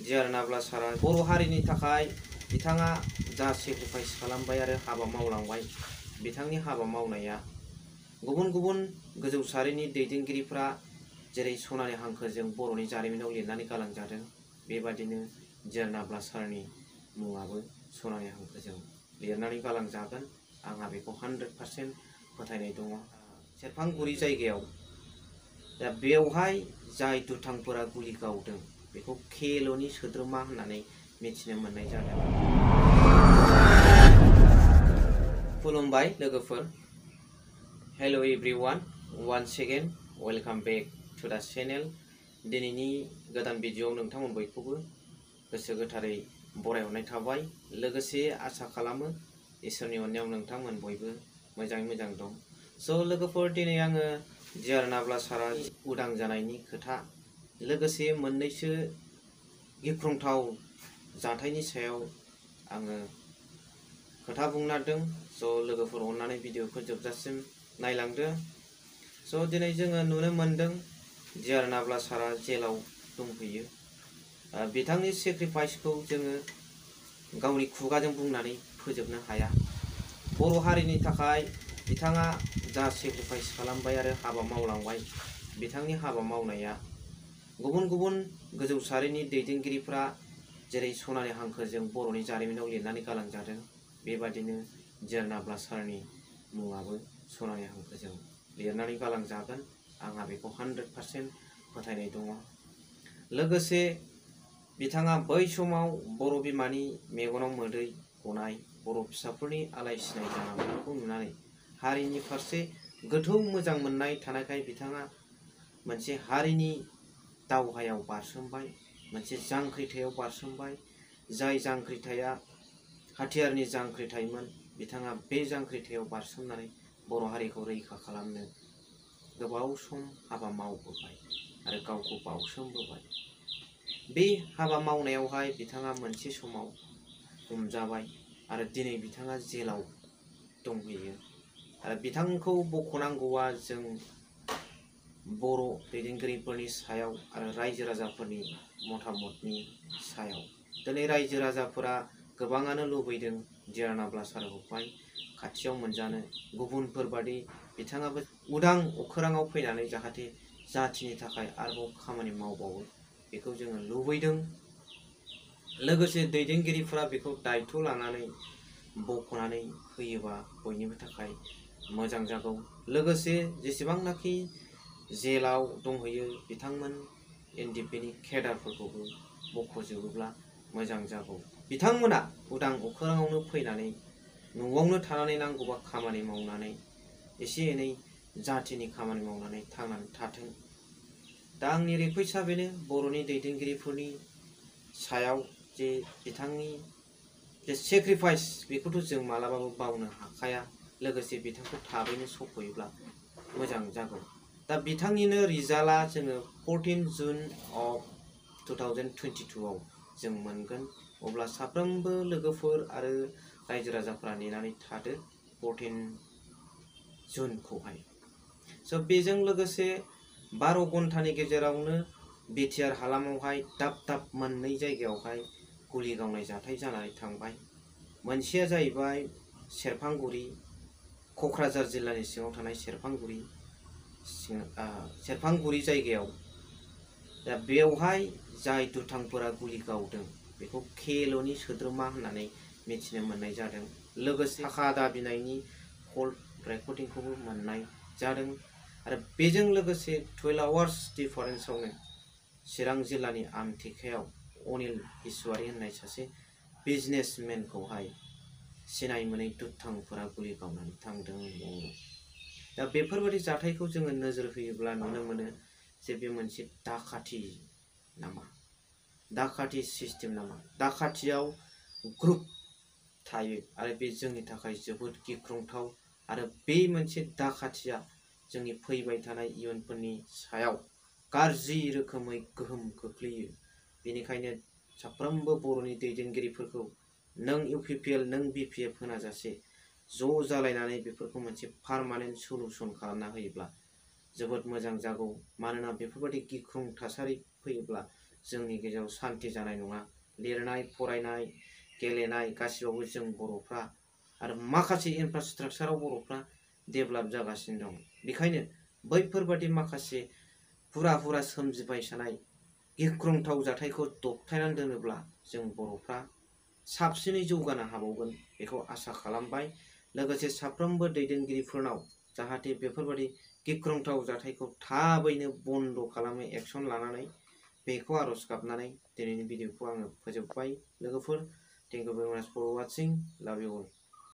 जियारनाब्ला सारा बर' हारिनि थाखाय बिथाङा जा सेक्रिफाइस खालामबाय आरो हाबा मावलांबाय बिथांनि हाबा मावनाया गुबुन गुबुन गोजौ सारिनि दैदेनगिरिफ्रा जेरै सनानि हांखोजों बर'नि जारिमिनाव लिरनानै गालांजादों बेबादिनो जियारनाब्ला सारनि मुङाबो सनानि हांखोजों लिरनानै गालांजागोन आंहा बेखौ 100% फोथायनाय दङ। सेरफांगुरि जायगायाव दा बेवहाय जाय दुथांफोरा गुलि गावदों बेखौ केल'नि सोद्रोमा होननानै मिथिनो मोननाय जादों। खुलुमबाय लोगोफोर। Hello' everyone, once again welcome back to the channel. दिनैनि गोदान भिडिअ'आव नोंथांमोन बयखौबो गोसो गोथारै बरायहरनाय थाबाय। लोगोसे आसा खालामो इसोरनि अननायाव नोंथांमोन बयबो मोजाङै मोजां दं। स' लोगोफोर, दिनै आङो जियारनाब्ला सारा उदां जानायनि खोथा लोगोसे मोननैसो गिख्रंथाव जाथायनि सायाव आङो खोथा बुंनो नागिरदों। स' लोगोफोर, अननानै भिडिअ'खौ जोबजासिम नायलांदो। स' दिनै जोङो नुनो मोनदों जियारनाब्ला सारा जेलाव दंफैयो। बिथांनि सेक्रिफाइसखौ जोङो गावनि खुगाजों बुंनानै फोजोबनो हाया। बर' हारिनि थाखाय बिथाङा जा सेक्रिफाइस खालामबाय आरो हाबा मावलांबाय बिथांनि हाबा मावनाया गुबुन गुबुन गोजौ सारिनि दैदेनगिरिफ्रा जेरै सनानि हांखोजों बर'नि जारिमिनाव लिरनानै गालांजादों बेबादिनो जियारनाब्ला सारनि मुङाबो सनानि हांखोजों लिरनानै गालांजागोन आंहा बेखौ 100% फोथायनाय दङ। लोगोसे बिथाङा बै समाव बर' बिमानि मेगनाव मोदै गनाय, बर' फिसाफोरनि आलाय सिलाय जानांनायखौ नुनानै हारिनि फारसे गोथौ मोजां मोननाय थानायखाय बिथाङा मोनसे हारिनि दावहायाव बारसोमबाय, मोनसे जांख्रिथायाव बारसोमबाय। जाय जांख्रिथाया हाथियारनि जांख्रिथायमोन, बिथाङा बे जांख्रिथायाव बारसोमनानै बर' हारिखौ रैखा खालामनो गोबाव सम हाबा मावबोबाय आरो गावखौ बावसोमबोबाय। बे हाबा मावनायावहाय बिथाङा मोनसे समाव हमजाबाय आरो दिनै बिथाङा जेलाव दंहैयो। आरो बिथांखौ बख'नांगौआ जों बर' दैदेनगिरिफोरनि सायाव आरो रायजो राजाफोरनि मतामतनि सायाव। दिनै रायजो राजाफोरा गोबाङानो लुबैदों जियारनाब्ला सारखौहाय खाथियाव मोनजानो, गुबुनफोरबादि बिथाङाबो उदां अखोराङाव फैनानै जाहाथे जाथिनि थाखाय आरोबाव खामानि मावबावो बेखौ जोङो लुबैदों। लोगोसे दैदेनगिरिफोरा बेखौ दायथ' लानानै बख'नानै होयोबा बयनिबो थाखाय मोजां जागौ। लोगोसे जेसेबांनाखि जेलाव दंहैयो बिथांमोन एनडिएफबिनि केडारफोरखौबो बख'जोबोब्ला मोजां जागौ। बिथांमोना उदां अखोराङावनो फैनानै न'आवनो थानानै नांगौबा खामानि मावनानै एसे एनै जाथिनि खामानि मावनानै थांनानै थाथों। दा आंनि रिकुवेस्टआ बेनो बर'नि दैदेनगिरिफोरनि सायाव जे बिथांनि जे सेक्रिफाइस बेखौथ' जों मालाबाबो बावनो हाखाया। लोगोसे बिथांखौ थाबैनो सफैयोब्ला मोजां जागौ। दा बिथांनिनो रिजाल्टआ जोङो 14 जुन 2022 आव जों मोनगोन। अब्ला साफ्रोमबो लोगोफोर आरो रायजो राजाफ्रा नेनानै थादो 14 जुनखौहाय। स' बेजों लोगोसे 12 घन्टानि गेजेरावनो बिटिआर हालामावहाय दाब दाब मोननै जायगायावहाय गुलि गावनाय जाथाय जानानै थांबाय। मोनसेया जाहैबाय सेरफांगुरि, क'क्राझार जिल्लानि सिङाव थानाय सेरफांगुरि जायगायाव। दा बेवहाय जाय दुथांफोरा गुलि गावदों बेखौ केल'नि सोद्रोमा होननानै मिथिनो मोननाय जादों। लोगोसे थाखा दाबिनायनि कल रेकर्डिंखौबो मोननाय जादों। आरो बेजों लोगोसे 12 आवार्स डिफारेन्सआवनो चिरां जिल्लानि आमथेखायाव अनिल इसवारि होननाय सासे बिजनेसमेनखौहाय सिनाय मोनै दुथांफोरा गुलि गावनानै थांदों। दा बेफोरबायदि जाथायखौ जोङो नोजोर होयोब्ला नुनो मोनो जे बे मोनसे दाखाथि नामा, दाखाथि सिस्टेम नामा। दाखाथियाव ग्रुप थायो आरो बे जोंनि थाखाय जोबोद गिख्रंथाव। आरो बे मोनसे दाखाथिया जोंनि फैबाय थानाय इयुनफोरनि सायाव गाज्रि रोखोमै गोहोम खोख्लैयो। बेनिखायनो साफ्रोमबो बर'नि दैदेनगिरिफोरखौ नों इउपिपिएल नों बिपिएफ होनाजासे ज' जालायनानै बेफोरखौ मोनसे पारमानेन्ट सलुसन खालामना होयोब्ला जोबोद मोजां जागौ। मानोना बेफोरबायदि गिख्रं थासारि फैयोब्ला जोंनि गेजेराव सान्थि जानाय नङा। लिरनाय फरायनाय गेलेनाय गासिबावबो जों बर'फ्रा आरो माखासे इनफ्रास्ट्राक्चाराव बर'फ्रा डेभेलप जागासिनो दं। बेखायनो बैफोरबादि माखासे हुरा सोमजिबाय थानाय गिख्रंथाव जाथायखौ दबथायनानै दोनोब्ला जों बर'फ्रा साबसिनै जौगानो हाबावगोन बेखौ आसा खालामबाय। लोगोसे साफ्रोमबो दैदेनगिरिफोरनाव जाहाथे बेफोरबादि गिख्रंथाव जाथायखौ थाबैनो बन्द खालामनो एक्सन लानानै बेखौ आरज गाबनानै दिनैनि भिडिअखौ आङो फोजोबबाय। लोगोफोर, थेंक इउ भेरि माच फर वाचिं। लाभ इउ अल।